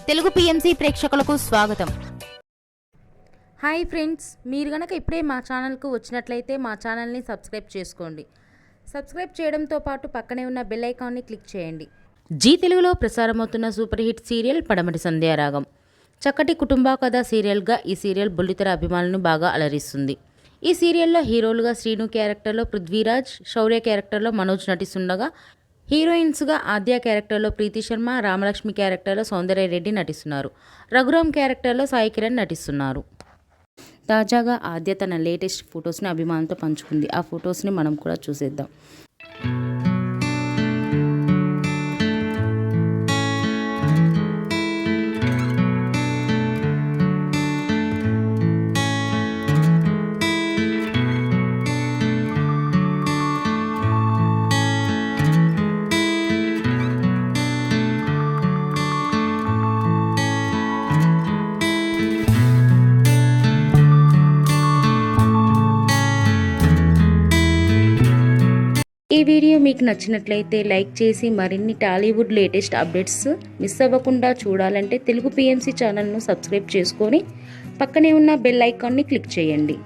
Telugu PMC ప్రేక్షకులకు స్వాగతం. Hi friends, మీరు గనక ఇప్పుడే మా ఛానల్కు వచ్చినట్లయితే మా ఛానల్ని సబ్స్క్రైబ్ చేసుకోండి. సబ్స్క్రైబ్ చేయడంతో పాటు పక్కనే ఉన్న బెల్ ఐకాన్ని క్లిక్ చేయండి. జీ తెలుగులో ప్రసారమవుతున్న సూపర్ హిట్ సీరియల్ పడమటి సంధ్యారాగం. చక్కటి కుటుంబ కథ సీరియల్గా ఈ సీరియల్ బుల్లితెర అభిమానులను బాగా అలరిస్తుంది. ఈ సీరియల్లో హీరోలుగా శ్రీను క్యారెక్టర్లో పృథ్వీరాజ్, శౌర్య క్యారెక్టర్లో మనోజ్ నటిస్తుండగా హీరోయిన్స్గా ఆద్య క్యారెక్టర్లో ప్రీతి శర్మ, రామలక్ష్మి క్యారెక్టర్లో సౌందర్య రెడ్డి నటిస్తున్నారు. రఘురామ్ క్యారెక్టర్లో సాయి కిరణ్ నటిస్తున్నారు. తాజాగా ఆద్య తన లేటెస్ట్ ఫొటోస్ని అభిమానులతో పంచుకుంది. ఆ ఫొటోస్ని మనం కూడా చూసేద్దాం. ఈ వీడియో మీకు నచ్చినట్లయితే లైక్ చేసి మరిన్ని టాలీవుడ్ లేటెస్ట్ అప్డేట్స్ మిస్ అవ్వకుండా చూడాలంటే తెలుగు పిఎంసి ఛానల్ను సబ్స్క్రైబ్ చేసుకొని పక్కనే ఉన్న బెల్ ఐకాన్ని క్లిక్ చేయండి.